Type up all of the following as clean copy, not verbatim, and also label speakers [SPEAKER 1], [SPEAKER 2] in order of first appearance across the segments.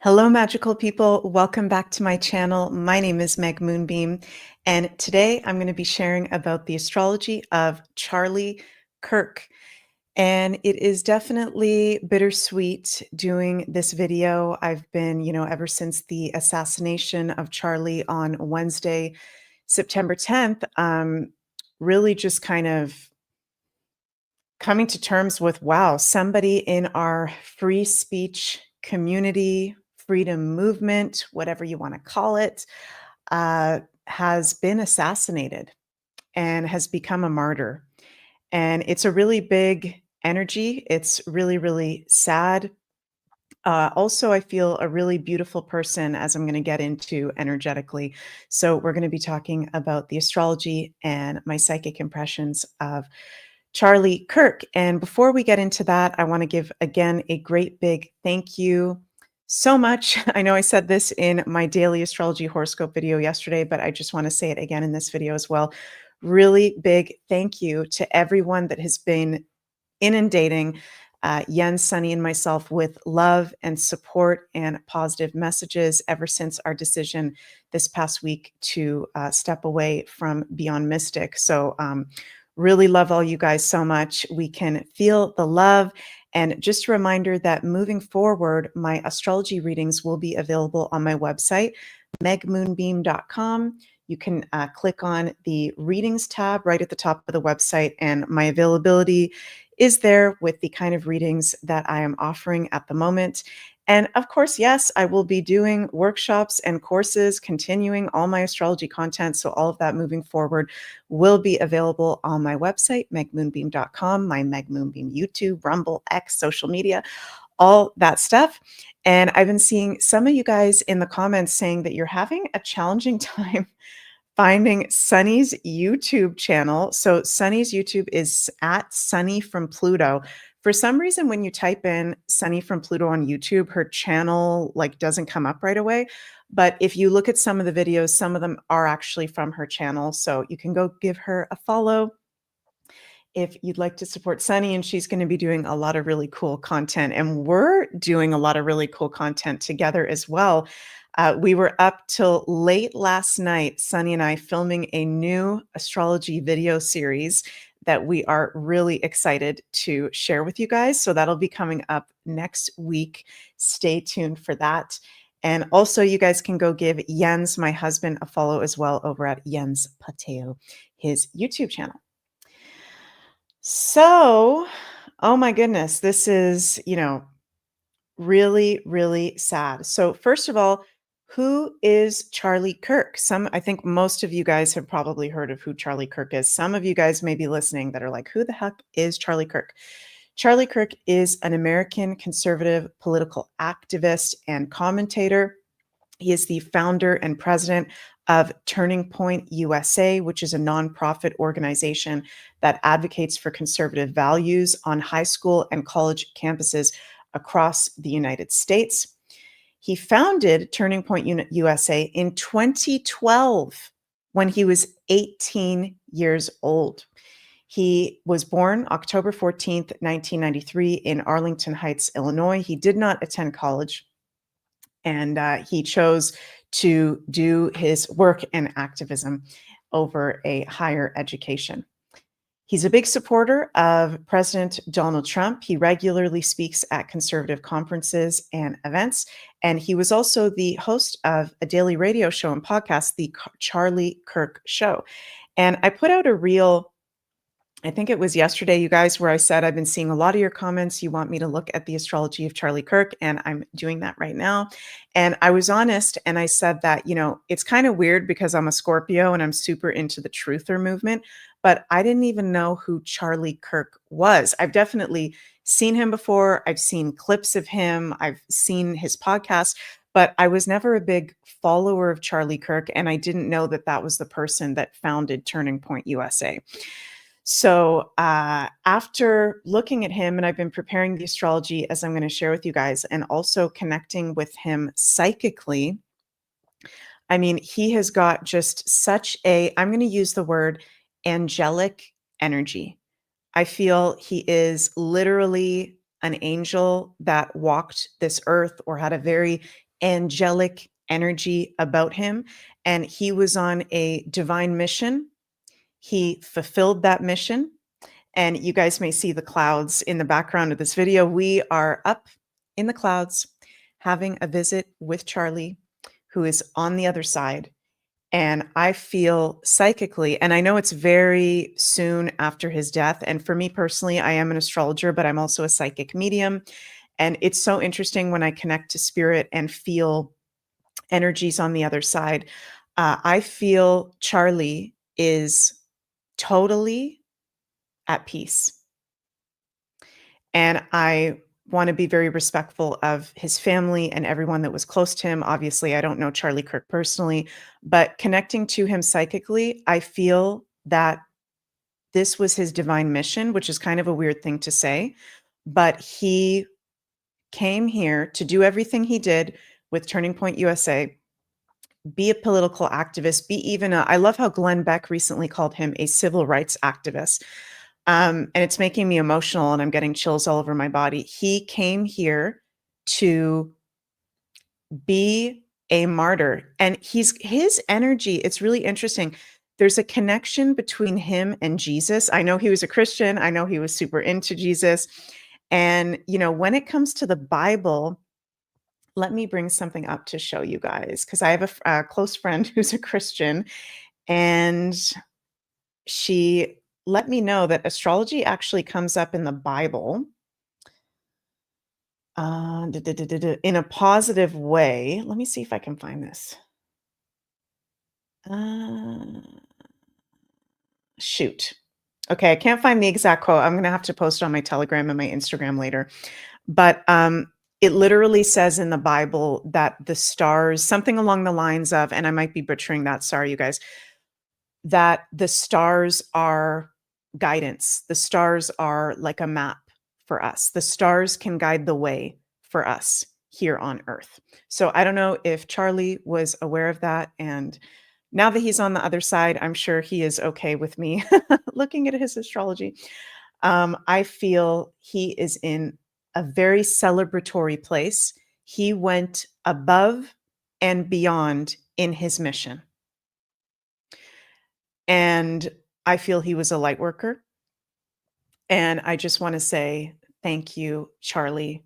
[SPEAKER 1] Hello, magical people. Welcome back to my channel. My name is Meg Moonbeam, and today I'm going to be sharing about the astrology of Charlie Kirk. And it is definitely bittersweet doing this video. I've been, ever since the assassination of Charlie on Wednesday, September 10th, really just kind of coming to terms with, wow, somebody in our free speech community, freedom movement, whatever you want to call it, has been assassinated and has become a martyr. And it's a really big energy. It's really, really sad. Also, I feel a really beautiful person, as I'm going to get into energetically. So, we're going to be talking about the astrology and my psychic impressions of Charlie Kirk. And before we get into that, I want to give again a great big thank you so much. I know I said this in my daily astrology horoscope video yesterday, but I just want to say it again in this video as well. Really big thank you to everyone that has been inundating Yen, Sunny, and myself with love and support and positive messages ever since our decision this past week to step away from Beyond Mystic. So, really love all you guys so much. We can feel the love. And just a reminder that moving forward, my astrology readings will be available on my website, megmoonbeam.com. You can click on the readings tab right at the top of the website, and my availability is there with the kind of readings that I am offering at the moment. And of course, yes, I will be doing workshops and courses, continuing all my astrology content. So all of that moving forward will be available on my website, megmoonbeam.com, my Meg Moonbeam YouTube, Rumble, X, social media, all that stuff. And I've been seeing some of you guys in the comments saying that you're having a challenging time finding Sunny's YouTube channel. So Sunny's YouTube is at Sunny from Pluto. For some reason, when you type in Sunny from Pluto on YouTube, her channel doesn't come up right away. But if you look at some of the videos, some of them are actually from her channel. So you can go give her a follow if you'd like to support Sunny, and she's going to be doing a lot of really cool content. And we're doing a lot of really cool content together as well. We were up till late last night, Sunny and I, filming a new astrology video series that we are really excited to share with you guys. So that'll be coming up next week. Stay tuned for that. And also, you guys can go give Jens, my husband, a follow as well over at Jens Pateo, his YouTube channel. So, oh my goodness, this is, really, really sad. So, first of all, who is Charlie Kirk? I think most of you guys have probably heard of who Charlie Kirk is. Some of you guys may be listening that are like, who the heck is Charlie Kirk? Charlie Kirk is an American conservative political activist and commentator. He is the founder and president of Turning Point USA, which is a nonprofit organization that advocates for conservative values on high school and college campuses across the United States. He founded Turning Point USA in 2012 when he was 18 years old. He was born October 14th, 1993 in Arlington Heights, Illinois. He did not attend college, and he chose to do his work and activism over a higher education. He's a big supporter of President Donald Trump. He regularly speaks at conservative conferences and events. And he was also the host of a daily radio show and podcast, The Charlie Kirk Show. And I put out a reel, I think it was yesterday, you guys, where I said, I've been seeing a lot of your comments. You want me to look at the astrology of Charlie Kirk, and I'm doing that right now. And I was honest, and I said that, it's kind of weird because I'm a Scorpio and I'm super into the truther movement, but I didn't even know who Charlie Kirk was. I've definitely seen him before. I've seen clips of him. I've seen his podcast, but I was never a big follower of Charlie Kirk, and I didn't know that that was the person that founded Turning Point USA. So after looking at him, and I've been preparing the astrology as I'm going to share with you guys, and also connecting with him psychically, I mean, he has got just such I'm going to use the word angelic energy. I feel he is literally an angel that walked this earth or had a very angelic energy about him, and he was on a divine mission. He fulfilled that mission, and you guys may see the clouds in the background of this video. We are up in the clouds having a visit with Charlie, who is on the other side. And I feel psychically, and I know it's very soon after his death. And for me personally, I am an astrologer, but I'm also a psychic medium. And it's so interesting when I connect to spirit and feel energies on the other side. I feel Charlie is totally at peace. And I want to be very respectful of his family and everyone that was close to him. Obviously, I don't know Charlie Kirk personally, but connecting to him psychically, I feel that this was his divine mission, which is kind of a weird thing to say, but he came here to do everything he did with Turning Point USA, be a political activist, be even I love how Glenn Beck recently called him a civil rights activist. And it's making me emotional and I'm getting chills all over my body. He came here to be a martyr, and his energy, it's really interesting. There's a connection between him and Jesus. I know he was a Christian. I know he was super into Jesus. And, when it comes to the Bible, let me bring something up to show you guys, because I have a close friend who's a Christian, and she let me know that astrology actually comes up in the Bible in a positive way. Let me see if I can find this. Uh, shoot. Okay, I can't find the exact quote. I'm going to have to post it on my Telegram and my Instagram later. But it literally says in the Bible that the stars, something along the lines of, and I might be butchering that, sorry, you guys, that the stars are guidance. The stars are like a map for us. The stars can guide the way for us here on Earth. So I don't know if Charlie was aware of that. And now that he's on the other side, I'm sure he is okay with me looking at his astrology. I feel he is in a very celebratory place. He went above and beyond in his mission. And I feel he was a light worker. And I just want to say thank you, Charlie.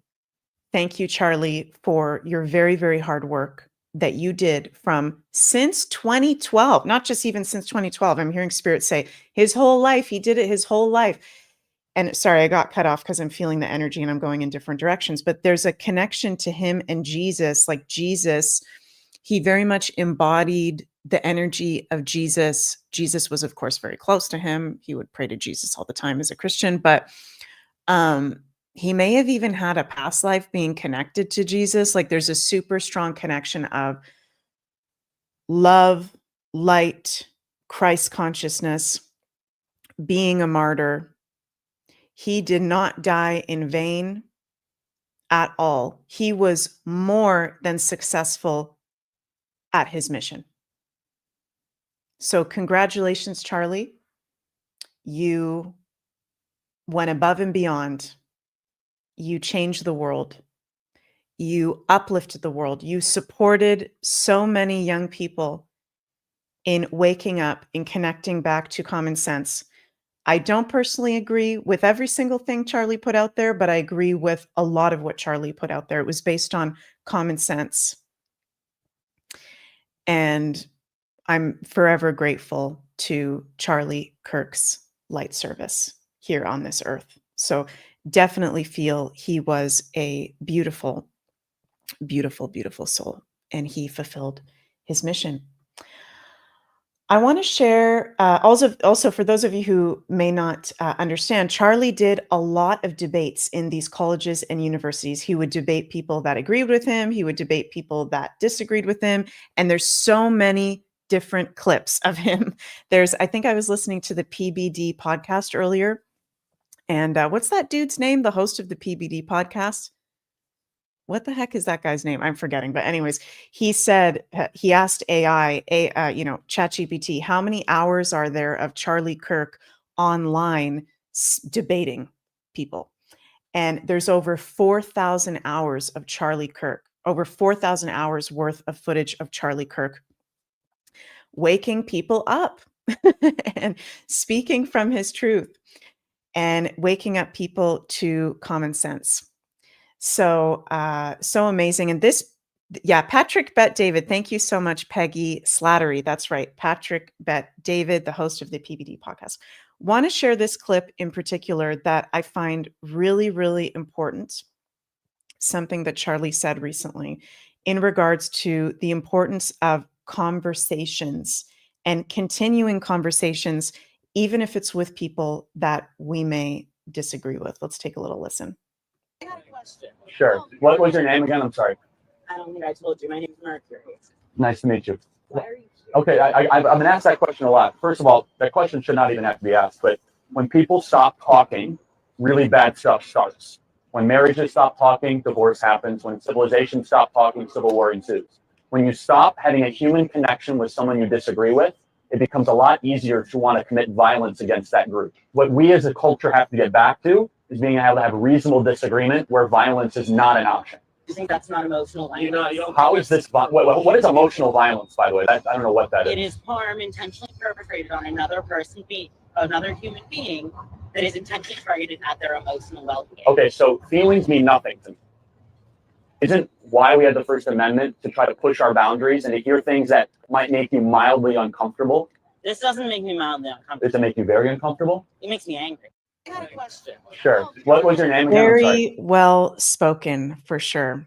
[SPEAKER 1] Thank you, Charlie, for your very, very hard work that you did from since 2012, not just even since 2012. I'm hearing Spirit say his whole life, he did it his whole life. And sorry, I got cut off because I'm feeling the energy and I'm going in different directions. But there's a connection to him and Jesus. Like Jesus, he very much embodied the energy of Jesus. Jesus was, of course, very close to him. He would pray to Jesus all the time as a Christian, but he may have even had a past life being connected to Jesus. Like there's a super strong connection of love, light, Christ consciousness, being a martyr. He did not die in vain at all. He was more than successful at his mission. So congratulations, Charlie. You went above and beyond. You changed the world. You uplifted the world. You supported so many young people in waking up, in connecting back to common sense. I don't personally agree with every single thing Charlie put out there, but I agree with a lot of what Charlie put out there. It was based on common sense. And I'm forever grateful to Charlie Kirk's light service here on this earth. So definitely feel he was a beautiful, beautiful, beautiful soul, and he fulfilled his mission. I want to share also for those of you who may not understand, Charlie did a lot of debates in these colleges and universities. He would debate people that agreed with him. He would debate people that disagreed with him. And there's so many different clips of him. I think I was listening to the PBD podcast earlier. And what's that dude's name? The host of the PBD podcast? What the heck is that guy's name? I'm forgetting. But anyways, he said, he asked AI, ChatGPT, how many hours are there of Charlie Kirk online debating people? And there's over 4,000 hours of Charlie Kirk over 4,000 hours worth of footage of Charlie Kirk waking people up and speaking from his truth and waking up people to common sense. So, so amazing. And this, yeah, Patrick Bet David. Thank you so much, Peggy Slattery. That's right. Patrick Bet David, the host of the PBD podcast. Want to share this clip in particular that I find really, really important. Something that Charlie said recently in regards to the importance of conversations and continuing conversations, even if it's with people that we may disagree with. Let's take a little listen.
[SPEAKER 2] I got a question.
[SPEAKER 3] Sure. What was your name again? I'm sorry.
[SPEAKER 2] I don't think I told you. My name is Mercury.
[SPEAKER 3] Nice to meet you.
[SPEAKER 2] Why are you here?
[SPEAKER 3] Okay, I've been asked that question a lot. First of all, that question should not even have to be asked, but when people stop talking, really bad stuff starts. When marriages stop talking, divorce happens. When civilizations stop talking, civil war ensues. When you stop having a human connection with someone you disagree with, it becomes a lot easier to want to commit violence against that group. What we as a culture have to get back to is being able to have reasonable disagreement where violence is not an option.
[SPEAKER 2] You think that's not emotional violence?
[SPEAKER 3] How is this? What is emotional violence, by the way? I don't know what that is.
[SPEAKER 2] It is harm intentionally perpetrated on another another human being that is intentionally targeted at their emotional well-being.
[SPEAKER 3] Okay, so feelings mean nothing to me. Isn't why we had the First Amendment to try to push our boundaries and to hear things that might make you mildly uncomfortable?
[SPEAKER 2] This doesn't make me mildly uncomfortable.
[SPEAKER 3] Does it make you very uncomfortable?
[SPEAKER 2] It makes me angry. I got a question.
[SPEAKER 3] Sure. What was your name again?
[SPEAKER 1] Very well spoken, for sure.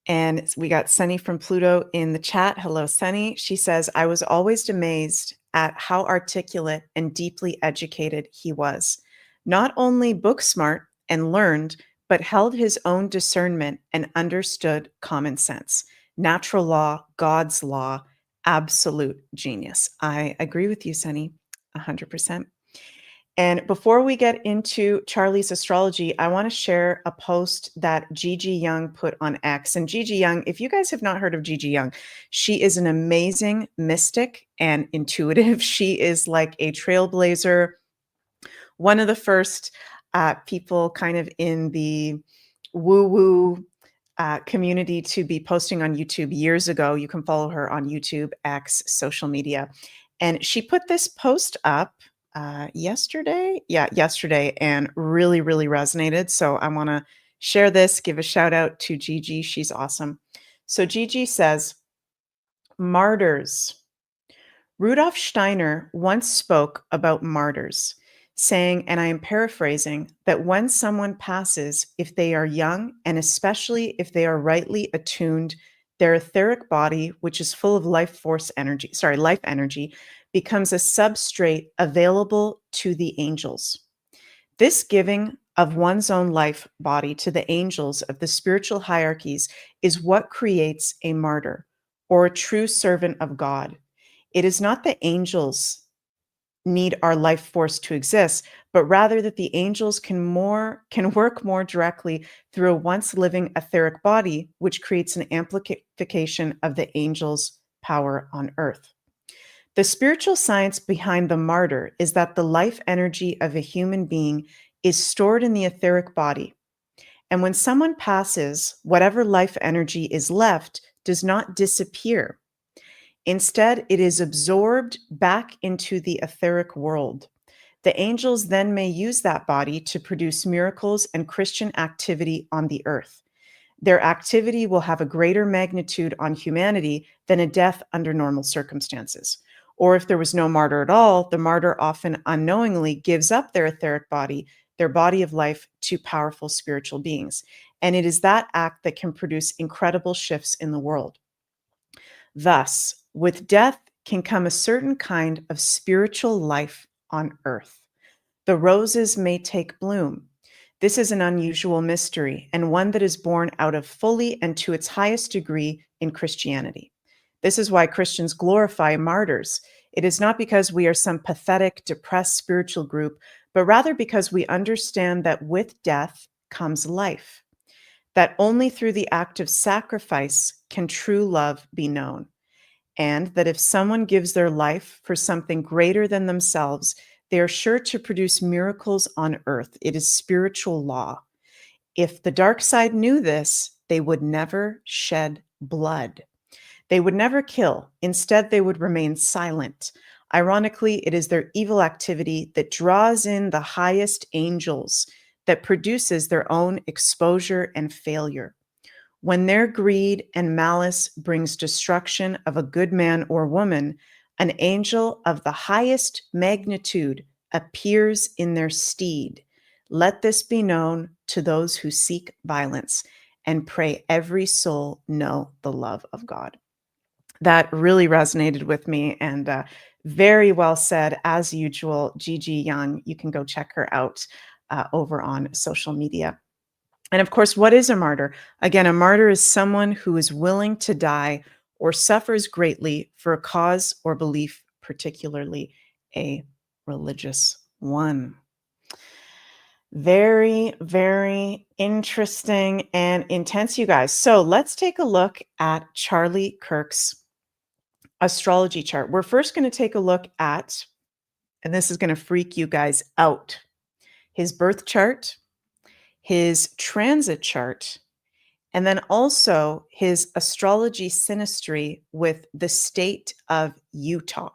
[SPEAKER 1] And we got Sunny from Pluto in the chat. Hello, Sunny. She says, I was always amazed at how articulate and deeply educated he was. Not only book smart and learned, but held his own discernment and understood common sense. Natural law, God's law, absolute genius. I agree with you, Sunny, 100%. And before we get into Charlie's astrology, I want to share a post that Gigi Young put on X. And Gigi Young, if you guys have not heard of Gigi Young, she is an amazing mystic and intuitive. She is like a trailblazer, one of the first people kind of in the woo-woo community to be posting on YouTube years ago. You can follow her on YouTube, X, social media. And she put this post up yesterday, and really, really resonated. So I want to share this, give a shout out to Gigi. She's awesome. So Gigi says, martyrs. Rudolf Steiner once spoke about martyrs, saying, and I am paraphrasing, that when someone passes, if they are young, and especially if they are rightly attuned, their etheric body, which is full of life energy, becomes a substrate available to the angels. This giving of one's own life body to the angels of the spiritual hierarchies is what creates a martyr or a true servant of God. It is not the angels need our life force to exist, but rather that the angels can work more directly through a once living etheric body, which creates an amplification of the angels' power on earth. The spiritual science behind the martyr is that the life energy of a human being is stored in the etheric body. And when someone passes, whatever life energy is left does not disappear. Instead, it is absorbed back into the etheric world. The angels then may use that body to produce miracles and Christian activity on the earth. Their activity will have a greater magnitude on humanity than a death under normal circumstances. Or if there was no martyr at all, the martyr often unknowingly gives up their etheric body, their body of life, to powerful spiritual beings. And it is that act that can produce incredible shifts in the world. Thus, with death can come a certain kind of spiritual life on earth. The roses may take bloom. This is an unusual mystery and one that is born out of fully and to its highest degree in Christianity. This is why Christians glorify martyrs. It is not because we are some pathetic, depressed spiritual group, but rather because we understand that with death comes life, that only through the act of sacrifice can true love be known, and that if someone gives their life for something greater than themselves, they are sure to produce miracles on earth. It is spiritual law. If the dark side knew this, they would never shed blood. They would never kill. Instead, they would remain silent. Ironically, it is their evil activity that draws in the highest angels, that produces their own exposure and failure. When their greed and malice brings destruction of a good man or woman, an angel of the highest magnitude appears in their stead. Let this be known to those who seek violence, and pray every soul know the love of God. That really resonated with me, and very well said, as usual. Gigi Young, you can go check her out over on social media. And of course, what is a martyr? Again, a martyr is someone who is willing to die or suffers greatly for a cause or belief, particularly a religious one. Very, very interesting and intense, you guys. So let's take a look at Charlie Kirk's astrology chart. We're first going to take a look at, and this is going to freak you guys out, his birth chart, his transit chart, and then also his astrology sinistry with the state of Utah.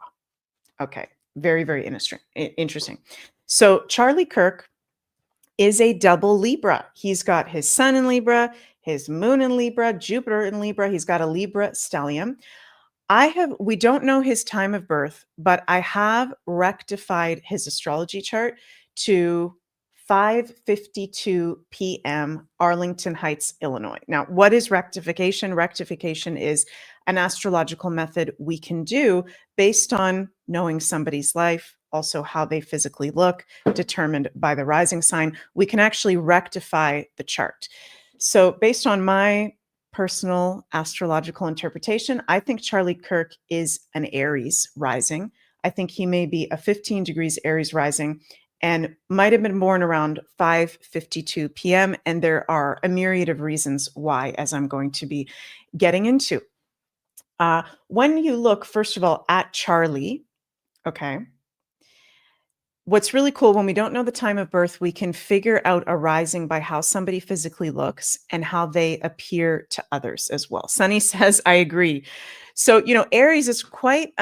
[SPEAKER 1] Okay, very, very interesting. So Charlie Kirk is a double Libra. He's got his sun in Libra, his moon in Libra, Jupiter in Libra. He's got a Libra stallium. We don't know his time of birth, but I have rectified his astrology chart to 5:52 p.m. Arlington Heights, Illinois. Now, what is rectification? Rectification is an astrological method we can do based on knowing somebody's life, also how they physically look, determined by the rising sign. We can actually rectify the chart. So based on my personal astrological interpretation, I think Charlie Kirk is an Aries rising. I think he may be a 15 degrees Aries rising and might have been born around 5:52 p.m. And there are a myriad of reasons why, as I'm going to be getting into. When you look, first of all, at Charlie, okay, what's really cool, when we don't know the time of birth, we can figure out a rising by how somebody physically looks and how they appear to others as well. Sunny says, I agree. So, Aries is quite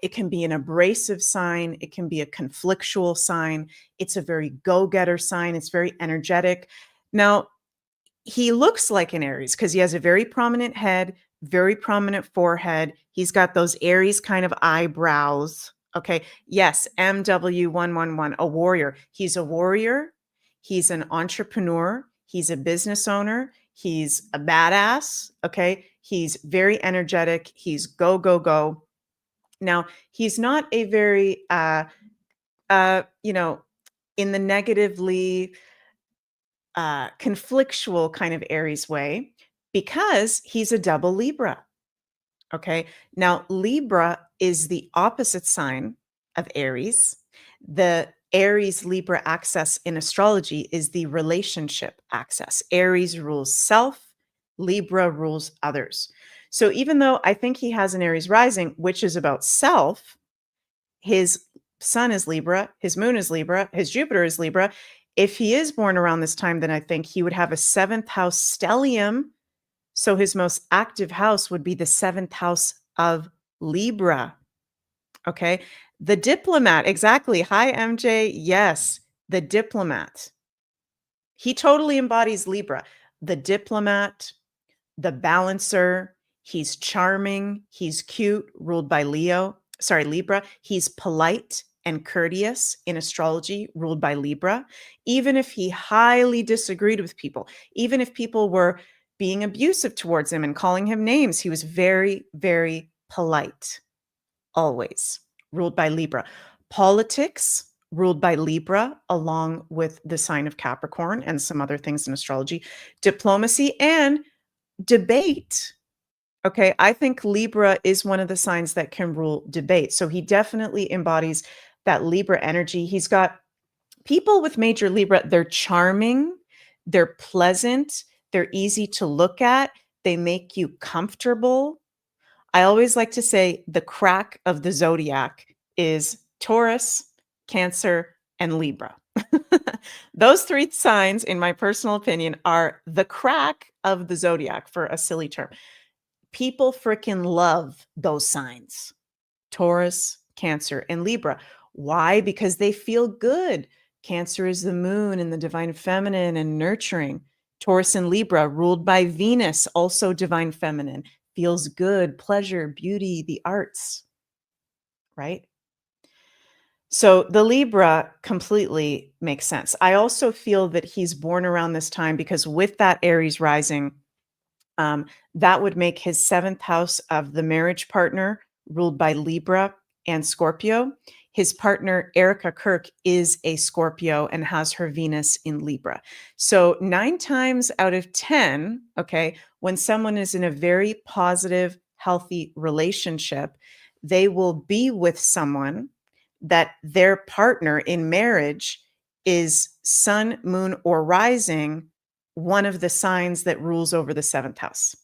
[SPEAKER 1] it can be an abrasive sign. It can be a conflictual sign. It's a very go-getter sign. It's very energetic. Now, he looks like an Aries because he has a very prominent head, very prominent forehead. He's got those Aries kind of eyebrows. Okay. Yes. MW111, a warrior. He's a warrior. He's an entrepreneur. He's a business owner. He's a badass. Okay. He's very energetic. He's go, go, go. Now, he's not a very, in the negatively conflictual kind of Aries way, because he's a double Libra. Okay. Now, Libra is the opposite sign of Aries. The Aries Libra axis in astrology is the relationship axis. Aries rules self, Libra rules others. So even though I think he has an Aries rising, which is about self, his sun is Libra, his moon is Libra, his Jupiter is Libra. If he is born around this time, then I think he would have a 7th house stellium. So his most active house would be the 7th house of Libra. Okay. The diplomat. Exactly. Hi, MJ. Yes. The diplomat. He totally embodies Libra. The diplomat, the balancer. He's charming. He's cute, ruled by Libra. He's polite and courteous in astrology, ruled by Libra. Even if he highly disagreed with people, even if people were being abusive towards him and calling him names, he was very, very polite. Always ruled by Libra. Politics, ruled by Libra, along with the sign of Capricorn and some other things in astrology. Diplomacy and debate. Okay, I think Libra is one of the signs that can rule debate. So he definitely embodies that Libra energy. He's got people with major Libra. They're charming. They're pleasant. They're easy to look at. They make you comfortable. I always like to say the crack of the zodiac is Taurus, Cancer, and Libra. Those three signs, in my personal opinion, are the crack of the zodiac, for a silly term. People freaking love those signs. Taurus, Cancer, and Libra. Why? Because they feel good. Cancer is the moon and the divine feminine and nurturing. Taurus and Libra, ruled by Venus, also divine feminine, feels good, pleasure, beauty, the arts, right? So the Libra completely makes sense. I also feel that he's born around this time because with that Aries rising, that would make his seventh house of the marriage partner ruled by Libra and Scorpio. His partner, Erica Kirk, is a Scorpio and has her Venus in Libra. So 9 times out of 10, okay, when someone is in a very positive, healthy relationship, they will be with someone that their partner in marriage is sun, moon, or rising, one of the signs that rules over the seventh house.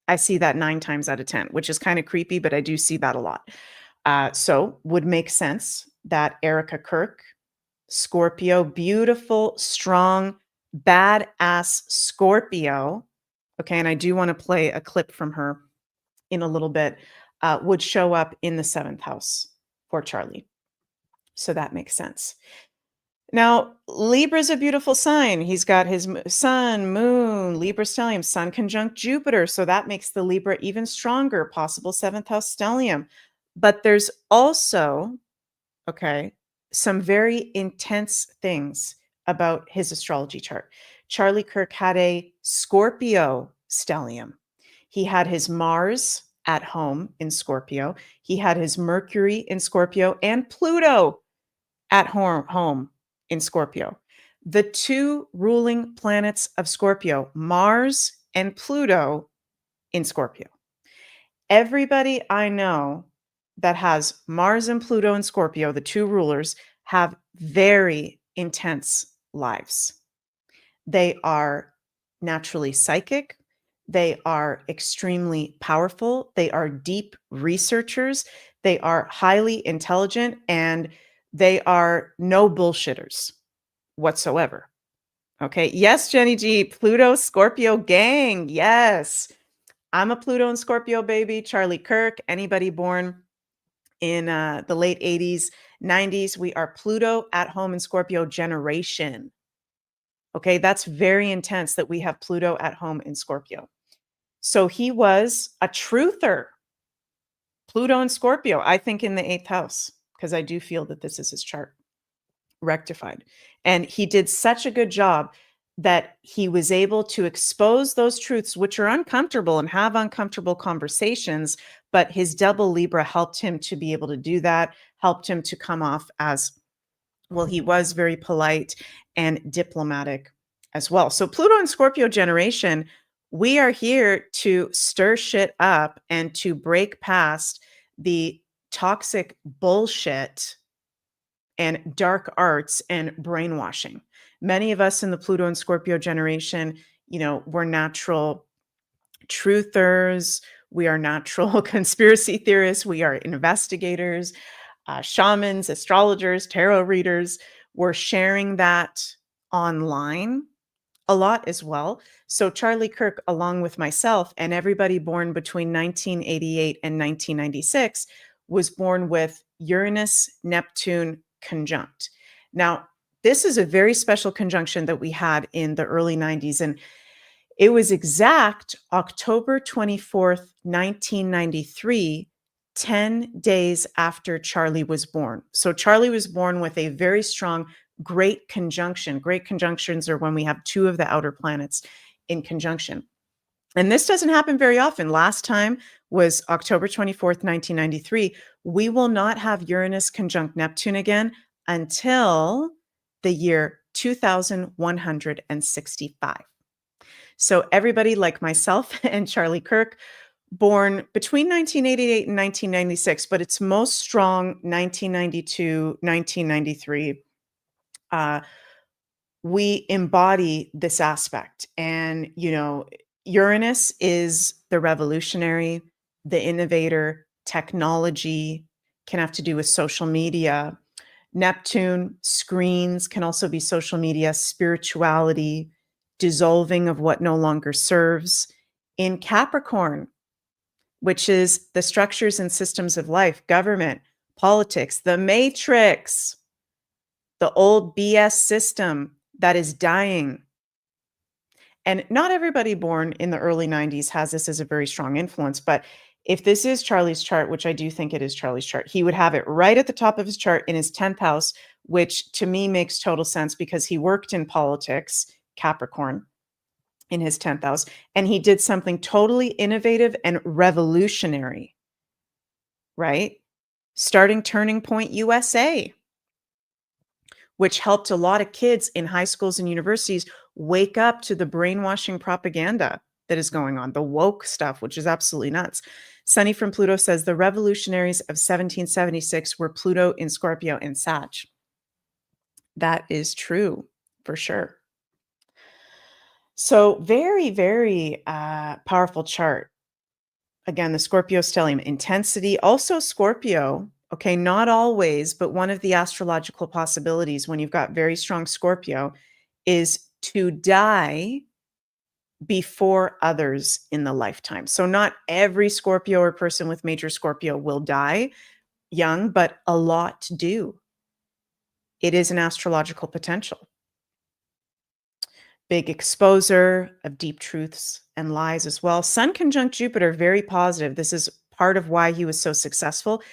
[SPEAKER 1] I see that 9 times out of 10, which is kind of creepy, but I do see that a lot. So would make sense that Erica Kirk, Scorpio, beautiful, strong, badass Scorpio. Okay. And I do want to play a clip from her in a little bit, would show up in the seventh house for Charlie. So that makes sense. Now, Libra's a beautiful sign. He's got his sun, moon, Libra stellium, sun conjunct Jupiter. So that makes the Libra even stronger, possible seventh house stellium. But there's also, okay, some very intense things about his astrology chart. Charlie Kirk had a Scorpio stellium. He had his Mars at home in Scorpio. He had his Mercury in Scorpio and Pluto at home in Scorpio. The 2 ruling planets of Scorpio, Mars and Pluto in Scorpio. Everybody I know that has Mars and Pluto in Scorpio, the 2 rulers, have very intense lives. They are naturally psychic. They are extremely powerful. They are deep researchers. They are highly intelligent, and they are no bullshitters whatsoever. Okay. Yes, Jenny G, Pluto, Scorpio gang. Yes. I'm a Pluto and Scorpio baby. Charlie Kirk, anybody born in the late 80s, 90s, we are Pluto at home in Scorpio generation. Okay. That's very intense that we have Pluto at home in Scorpio. So he was a truther. Pluto and Scorpio, I think in the 8th house, because I do feel that this is his chart rectified. And he did such a good job that he was able to expose those truths, which are uncomfortable, and have uncomfortable conversations. But his double Libra helped him to be able to do that, helped him to come off as, well, he was very polite and diplomatic as well. So Pluto and Scorpio generation, we are here to stir shit up and to break past the toxic bullshit and dark arts and brainwashing. Many of us in the Pluto and Scorpio generation, we're natural truthers. We are natural conspiracy theorists. We are investigators, shamans, astrologers, tarot readers. We're sharing that online a lot as well. So Charlie Kirk, along with myself and everybody born between 1988 and 1996, was born with Uranus, Neptune conjunct. Now, this is a very special conjunction that we had in the early 90s, and it was exact October 24th, 1993, 10 days after Charlie was born. So Charlie was born with a very strong great conjunction. Great conjunctions are when we have 2 of the outer planets in conjunction. And this doesn't happen very often. Last time was October 24th, 1993. We will not have Uranus conjunct Neptune again until the year 2165. So everybody like myself and Charlie Kirk, born between 1988 and 1996, but it's most strong 1992, 1993. We embody this aspect. And, Uranus is the revolutionary, the innovator, technology, can have to do with social media, Neptune, screens, can also be social media, spirituality, dissolving of what no longer serves. In Capricorn, which is the structures and systems of life, government, politics, the matrix, the old BS system that is dying. And not everybody born in the early 90s has this as a very strong influence. But if this is Charlie's chart, which I do think it is Charlie's chart, he would have it right at the top of his chart in his 10th house, which to me makes total sense because he worked in politics, Capricorn, in his 10th house, and he did something totally innovative and revolutionary, right? Starting Turning Point USA, which helped a lot of kids in high schools and universities wake up to the brainwashing propaganda that is going on, the woke stuff, which is absolutely nuts. Sunny from Pluto says the revolutionaries of 1776 were Pluto in Scorpio and Sag. That is true for sure. So very, very powerful chart. Again, the Scorpio stellium intensity, also Scorpio. Okay, not always, but one of the astrological possibilities when you've got very strong Scorpio is to die before others in the lifetime. So not every Scorpio or person with major Scorpio will die young, but a lot do. It is an astrological potential. Big exposer of deep truths and lies as well. Sun conjunct Jupiter, very positive. This is part of why he was so successful.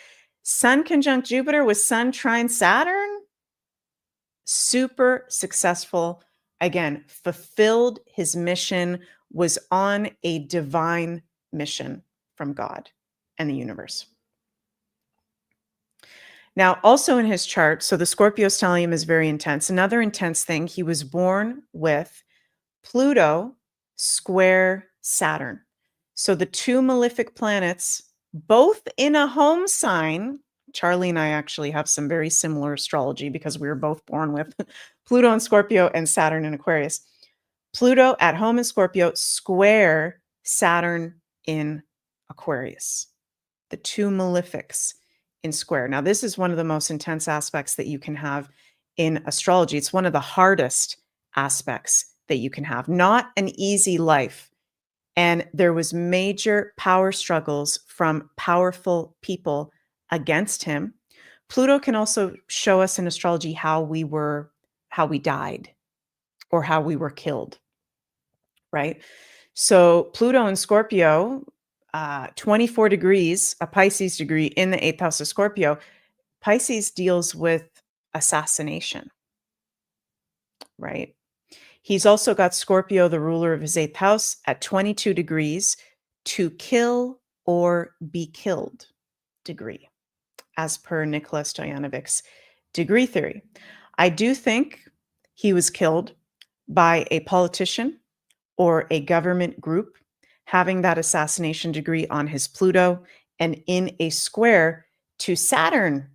[SPEAKER 1] Sun conjunct Jupiter with Sun trine Saturn, super successful. Again, fulfilled his mission, was on a divine mission from God and the universe. Now, also in his chart, so the Scorpio stellium is very intense. Another intense thing, he was born with Pluto square Saturn. So the two malefic planets, both in a home sign. Charlie and I actually have some very similar astrology because we were both born with Pluto in Scorpio and Saturn in Aquarius. Pluto at home in Scorpio, square Saturn in Aquarius. The two malefics in square. Now, this is one of the most intense aspects that you can have in astrology. It's one of the hardest aspects that you can have. Not an easy life. And there was major power struggles from powerful people against him. Pluto can also show us in astrology how we died or how we were killed, right? So Pluto in Scorpio, 24 degrees, a Pisces degree in the 8th house of Scorpio. Pisces deals with assassination, right? He's also got Scorpio, the ruler of his 8th house, at 22 degrees, to kill or be killed degree, as per Nicholas Stoyanovic's degree theory. I do think he was killed by a politician or a government group having that assassination degree on his Pluto and in a square to Saturn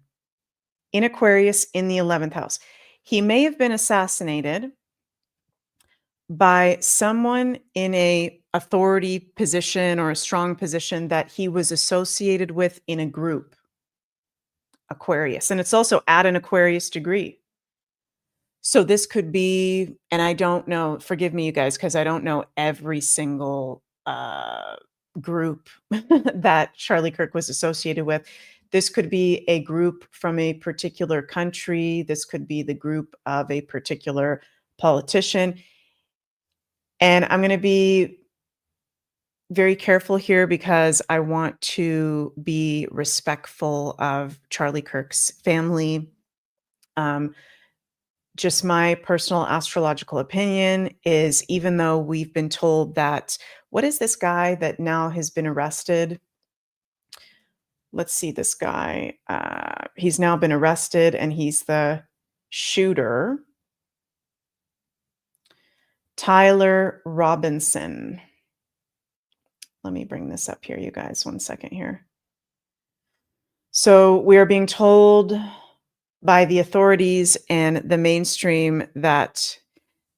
[SPEAKER 1] in Aquarius in the 11th house. He may have been assassinated by someone in a authority position or a strong position that he was associated with in a group, Aquarius. And it's also at an Aquarius degree. So this could be, and I don't know, forgive me, you guys, because I don't know every single group that Charlie Kirk was associated with. This could be a group from a particular country. This could be the group of a particular politician. And I'm going to be very careful here because I want to be respectful of Charlie Kirk's family. Just my personal astrological opinion is, even though we've been told that, what is this guy that now has been arrested? Let's see this guy. He's now been arrested and he's the shooter. Tyler Robinson. Let me bring this up here, you guys. 1 second here. So we are being told by the authorities and the mainstream that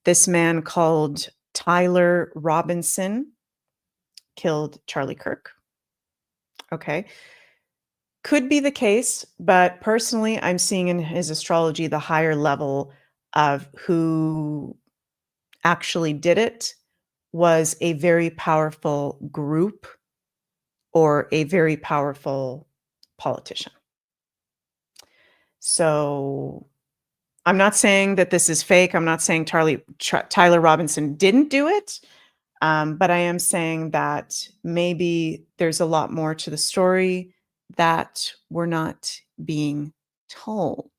[SPEAKER 1] this man called Tyler Robinson killed Charlie Kirk. Okay. Could be the case, but personally, I'm seeing in his astrology the higher level of who actually did it was a very powerful group or a very powerful politician. So I'm not saying that this is fake. I'm not saying Tyler Robinson didn't do it. But I am saying that maybe there's a lot more to the story that we're not being told.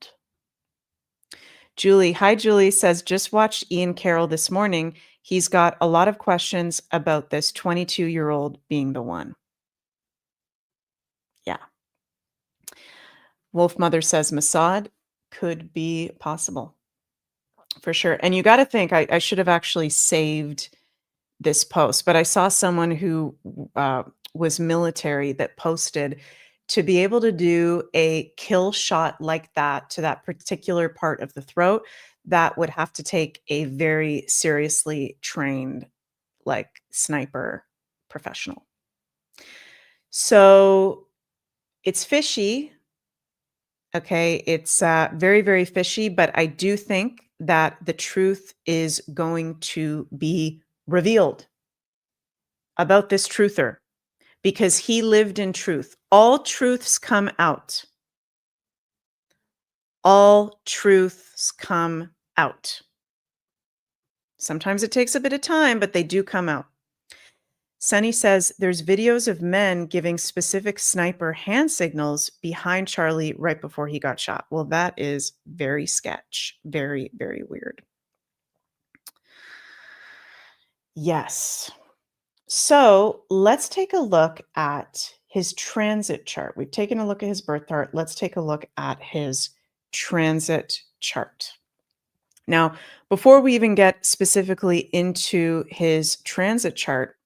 [SPEAKER 1] Julie, hi, Julie says, just watched Ian Carroll this morning. He's got a lot of questions about this 22-year-old being the one. Yeah. Wolf Mother says Mossad could be possible for sure. And you got to think, I should have actually saved this post, but I saw someone who was military that posted to be able to do a kill shot like that to that particular part of the throat, that would have to take a very seriously trained, like, sniper professional. So it's fishy. Okay, it's very, very fishy, but I do think that the truth is going to be revealed about this truther, because he lived in truth. All truths come out. All truths come out. Sometimes it takes a bit of time, but they do come out. Sunny says there's videos of men giving specific sniper hand signals behind Charlie right before he got shot. Well, that is very sketch. Very, very weird. Yes. So let's take a look at his transit chart. We've taken a look at his birth chart. Let's take a look at his transit chart. Now, before we even get specifically into his transit chart,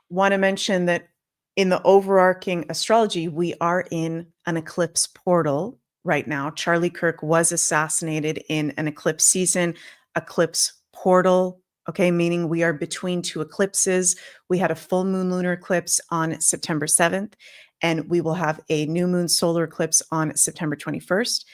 [SPEAKER 1] want to mention that in the overarching astrology, we are in an eclipse portal right now. Charlie Kirk was assassinated in an eclipse season, eclipse portal. Okay, meaning we are between two eclipses. We had a full moon lunar eclipse on September 7th, and we will have a new moon solar eclipse on September 21st.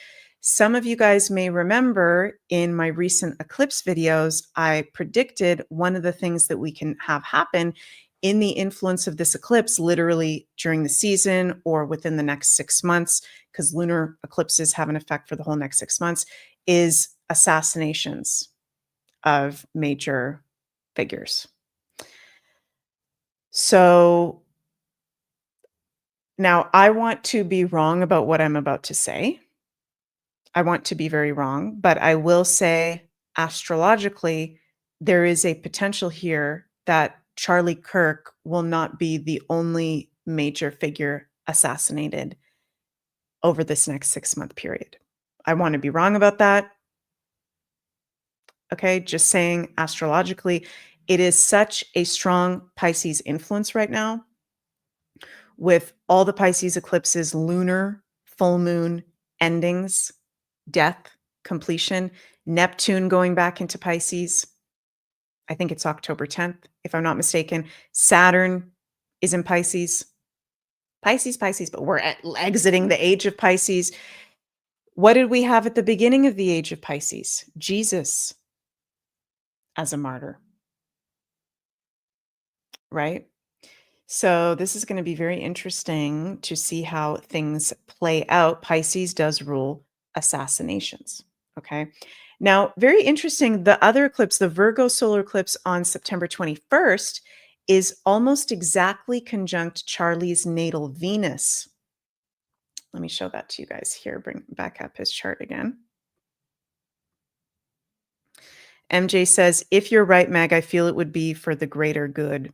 [SPEAKER 1] Some of you guys may remember in my recent eclipse videos, I predicted one of the things that we can have happen in the influence of this eclipse, literally during the season or within the next 6 months, because lunar eclipses have an effect for the whole next 6 months, is assassinations of major figures. So now I want to be wrong about what I'm about to say. I want to be very wrong, but I will say astrologically, there is a potential here that Charlie Kirk will not be the only major figure assassinated over this next 6-month period. I want to be wrong about that. Okay, just saying astrologically, it is such a strong Pisces influence right now with all the Pisces eclipses, lunar, full moon, endings, death, completion, Neptune going back into Pisces. I think it's October 10th, if I'm not mistaken. Saturn is in Pisces. Pisces, but we're exiting the age of Pisces. What did we have at the beginning of the age of Pisces? Jesus as a martyr, right? So this is going to be very interesting to see how things play out. Pisces does rule assassinations, okay? Now, very interesting, the other eclipse, the Virgo solar eclipse on September 21st, is almost exactly conjunct Charlie's natal Venus. Let me show that to you guys here. Bring back up his chart again. MJ says, if you're right, Meg, I feel it would be for the greater good.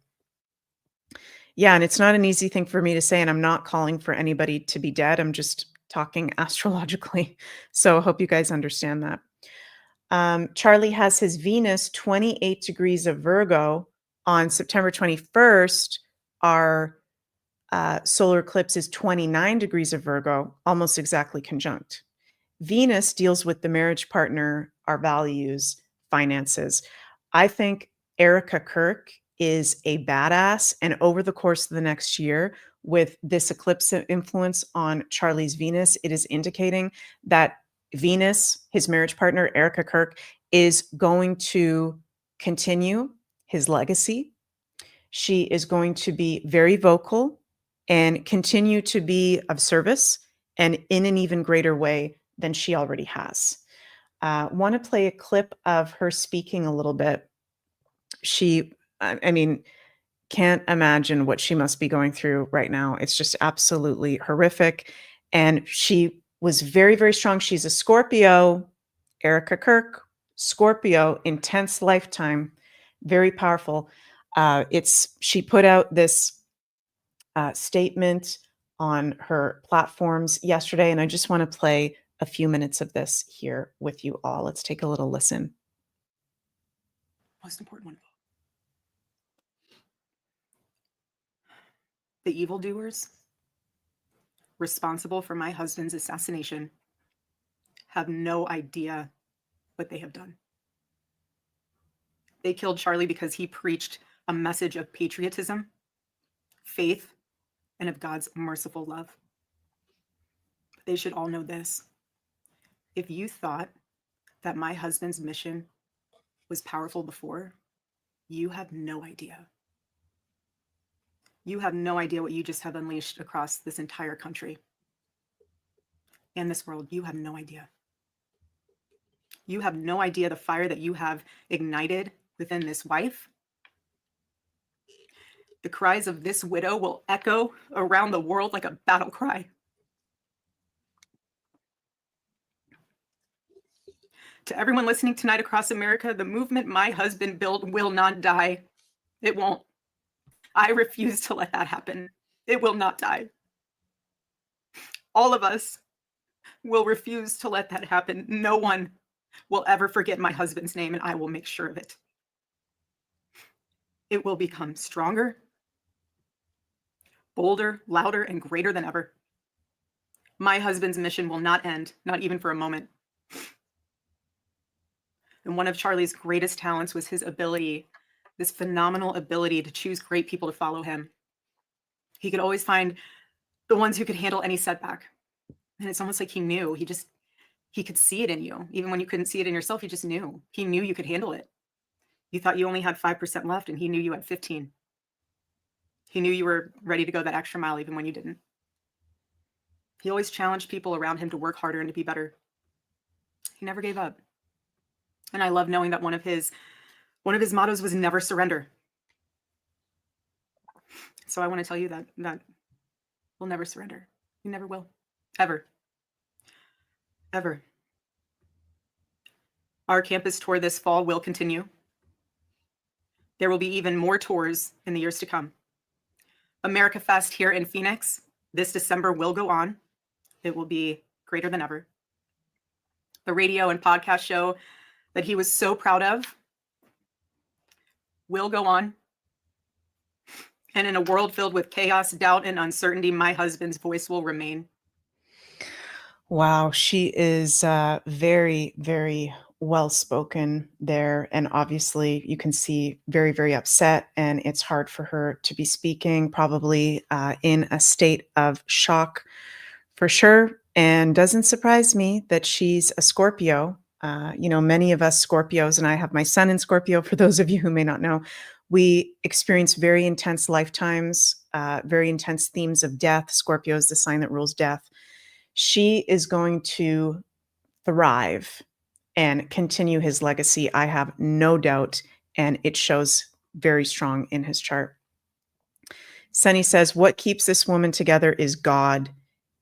[SPEAKER 1] Yeah, and it's not an easy thing for me to say, and I'm not calling for anybody to be dead. I'm just talking astrologically. So I hope you guys understand that. Charlie has his Venus 28 degrees of Virgo on September 21st. Our solar eclipse is 29 degrees of Virgo, almost exactly conjunct. Venus deals with the marriage partner, our values, finances. I think Erica Kirk is a badass, and over the course of the next year with this eclipse influence on Charlie's Venus, it is indicating that Venus, his marriage partner, Erica Kirk, is going to continue his legacy. She is going to be very vocal and continue to be of service and in an even greater way than she already has. Want to play a clip of her speaking a little bit. I mean, can't imagine what she must be going through right now. It's just absolutely horrific. And she was very, very strong. She's a Scorpio, Erica Kirk, Scorpio, intense lifetime, very powerful. She put out this statement on her platforms yesterday, and I just want to play a few minutes of this here with you all. Let's take a little listen.
[SPEAKER 4] Most important one. The evildoers responsible for my husband's assassination have no idea what they have done. They killed Charlie because he preached a message of patriotism, faith, and of God's merciful love. They should all know this. If you thought that my husband's mission was powerful before, you have no idea. You have no idea what you just have unleashed across this entire country and this world. You have no idea. You have no idea the fire that you have ignited within this wife. The cries of this widow will echo around the world like a battle cry. To everyone listening tonight across America, the movement my husband built will not die. It won't. I refuse to let that happen. It will not die. All of us will refuse to let that happen. No one will ever forget my husband's name, and I will make sure of it. It will become stronger, bolder, louder, and greater than ever. My husband's mission will not end, not even for a moment. And one of Charlie's greatest talents was his ability, this phenomenal ability to choose great people to follow him. He could always find the ones who could handle any setback. And it's almost like he knew. He could see it in you. Even when you couldn't see it in yourself, he just knew. He knew you could handle it. You thought you only had 5% left, and he knew you had 15. He knew you were ready to go that extra mile even when you didn't. He always challenged people around him to work harder and to be better. He never gave up. And I love knowing that one of his mottos was never surrender. So I want to tell you that we'll never surrender. We never will. Ever. Ever. Our campus tour this fall will continue. There will be even more tours in the years to come. America Fest here in Phoenix this December will go on. It will be greater than ever. The radio and podcast show that he was so proud of will go on. And in a world filled with chaos, doubt, and uncertainty, my husband's voice will remain.
[SPEAKER 1] Wow, she is very, very well spoken there. And obviously, you can see very, very upset. And it's hard for her to be speaking, probably in a state of shock for sure. And doesn't surprise me that she's a Scorpio. Many of us Scorpios, and I have my son in Scorpio, for those of you who may not know, we experience very intense lifetimes, very intense themes of death. Scorpio is the sign that rules death. She is going to thrive and continue his legacy. I have no doubt, and it shows very strong in his chart. Sunny says, what keeps this woman together is God.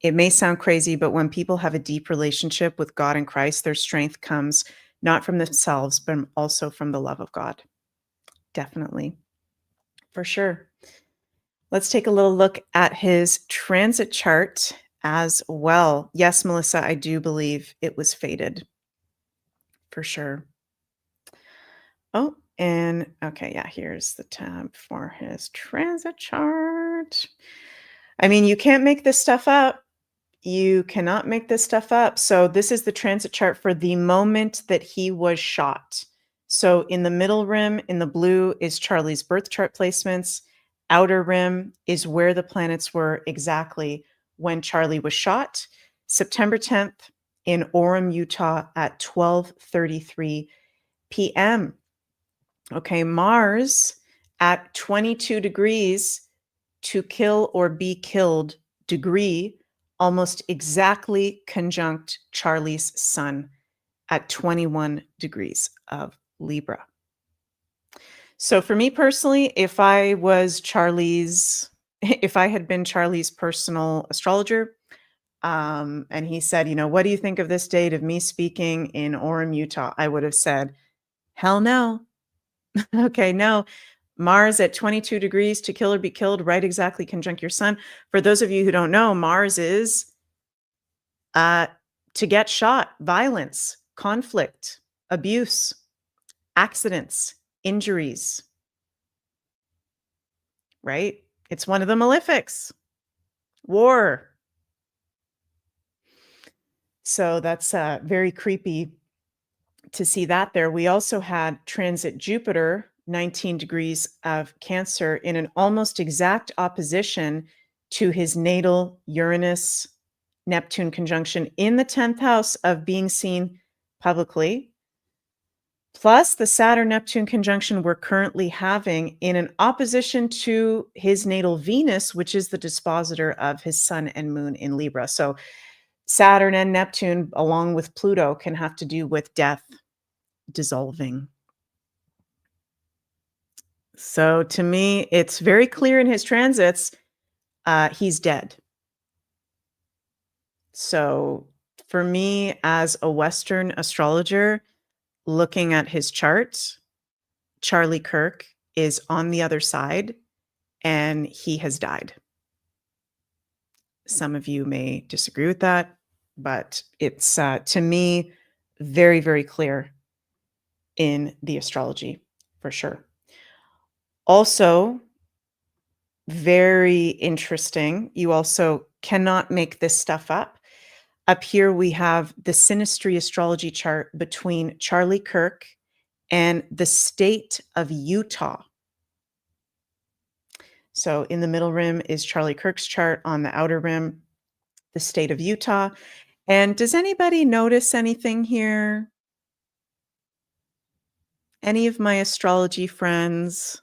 [SPEAKER 1] It may sound crazy, but when people have a deep relationship with God and Christ, their strength comes not from themselves, but also from the love of God. Definitely. For sure. Let's take a little look at his transit chart as well. Yes, Melissa, I do believe it was fated. For sure. Oh, and okay, yeah, here's the tab for his transit chart. I mean, you can't make this stuff up. You cannot make this stuff up. So this is the transit chart for the moment that he was shot. So in the middle rim, in the blue, is Charlie's birth chart placements. outer rim is where the planets were exactly when Charlie was shot, September 10th in Orem, Utah at 12:33 p.m. Okay, Mars at 22 degrees to kill or be killed degree, almost exactly conjunct Charlie's sun at 21 degrees of Libra. So for me personally, if I had been Charlie's personal astrologer, and he said, what do you think of this date of me speaking in Orem, Utah? I would have said, hell no. Okay, no. Mars at 22 degrees to kill or be killed, right exactly conjunct your sun. For those of you who don't know, Mars is to get shot, violence, conflict, abuse, accidents, injuries, right? It's one of the malefics, war. So that's very creepy to see that there. We also had transit Jupiter, 19 degrees of Cancer, in an almost exact opposition to his natal Uranus Neptune conjunction in the 10th house of being seen publicly, plus the Saturn Neptune conjunction we're currently having in an opposition to his natal Venus, which is the dispositor of his sun and moon in Libra. So Saturn and Neptune, along with Pluto, can have to do with death, dissolving. So to me, it's very clear in his transits, he's dead. So for me, as a Western astrologer, looking at his chart, Charlie Kirk is on the other side and he has died. Some of you may disagree with that, but it's, to me, very, very clear in the astrology, for sure. Also, very interesting. You also cannot make this stuff up. Up here, we have the sinistry astrology chart between Charlie Kirk and the state of Utah. So in the middle rim is Charlie Kirk's chart, on the outer rim, the state of Utah. And does anybody notice anything here? Any of my astrology friends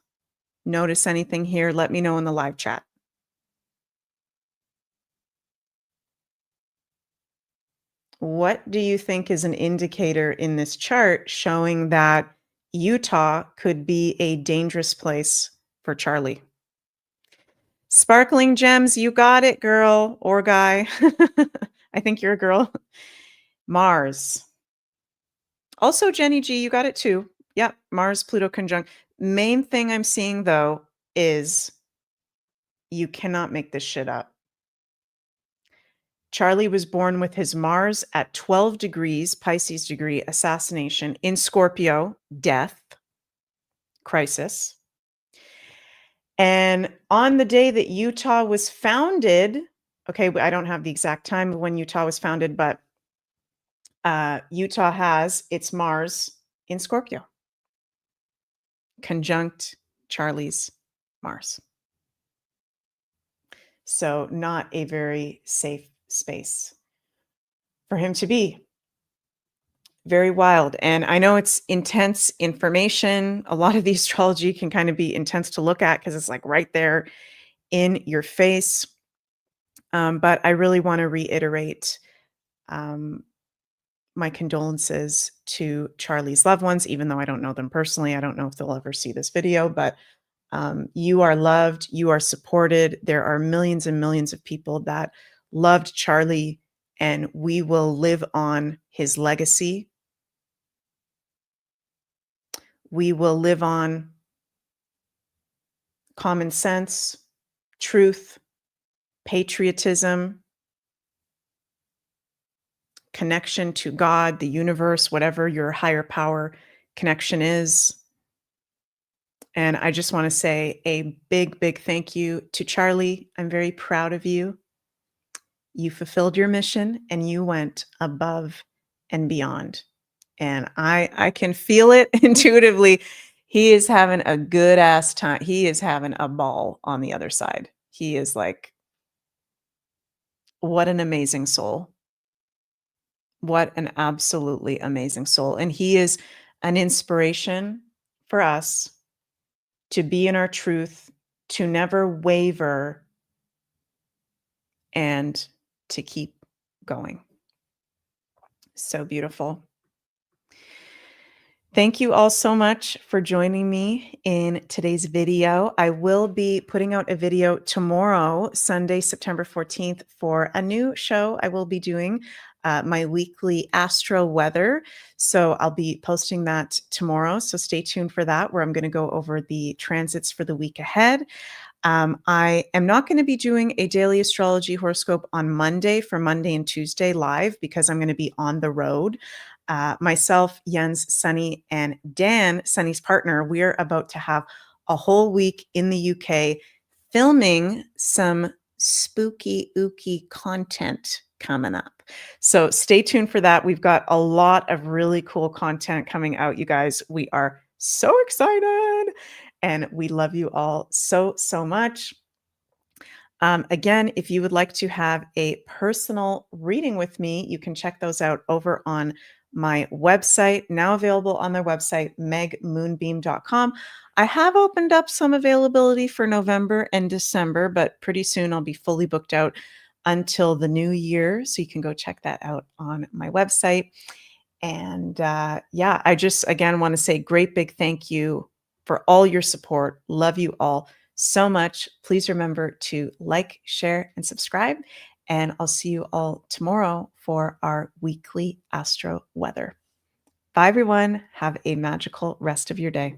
[SPEAKER 1] notice anything here? Let me know in the live chat. What do you think is an indicator in this chart showing that Utah could be a dangerous place for Charlie? Sparkling Gems, you got it, girl or guy. I think you're a girl. Mars. Also, Jenny G, you got it too. Yep, Mars, Pluto conjunct. Main thing I'm seeing, though, is you cannot make this shit up. Charlie was born with his Mars at 12 degrees, Pisces degree, assassination, in Scorpio, death, crisis. And on the day that Utah was founded, okay, I don't have the exact time of when Utah was founded, but Utah has its Mars in Scorpio, conjunct Charlie's Mars. So not a very safe space for him to be. Very wild. And I know it's intense information. A lot of the astrology can kind of be intense to look at because it's like right there in your face. But I really want to reiterate my condolences to Charlie's loved ones, even though I don't know them personally. I don't know if they'll ever see this video, but you are loved, you are supported. There are millions and millions of people that loved Charlie, and we will live on his legacy. We will live on common sense, truth, patriotism, connection to God, the universe, whatever your higher power connection is. And I just want to say a big, big thank you to Charlie. I'm very proud of you. You fulfilled your mission and you went above and beyond. And I can feel it intuitively. He is having a good ass time. He is having a ball on the other side. He is like, what an amazing soul. What an absolutely amazing soul. And he is an inspiration for us to be in our truth, to never waver, and to keep going. So beautiful. Thank you all so much for joining me in today's video. I will be putting out a video tomorrow, Sunday, September 14th, for a new show I will be doing, my weekly astro weather. So I'll be posting that tomorrow. So stay tuned for that, where I'm going to go over the transits for the week ahead. I am not going to be doing a daily astrology horoscope on Monday for Monday and Tuesday live, because I'm going to be on the road. Myself, Jens, Sunny, and Dan, Sunny's partner, we're about to have a whole week in the UK filming some spooky, ooky content coming up. So stay tuned for that. We've got a lot of really cool content coming out, you guys. We are so excited, and we love you all so, so much. Again, if you would like to have a personal reading with me, you can check those out over on my website, now available on their website, megmoonbeam.com. I have opened up some availability for November and December, but pretty soon I'll be fully booked out until the new year. So you can go check that out on my website. And yeah, I just, again, want to say great big thank you for all your support. Love you all so much. Please remember to like, share, and subscribe. And I'll see you all tomorrow for our weekly astro weather. Bye, everyone. Have a magical rest of your day.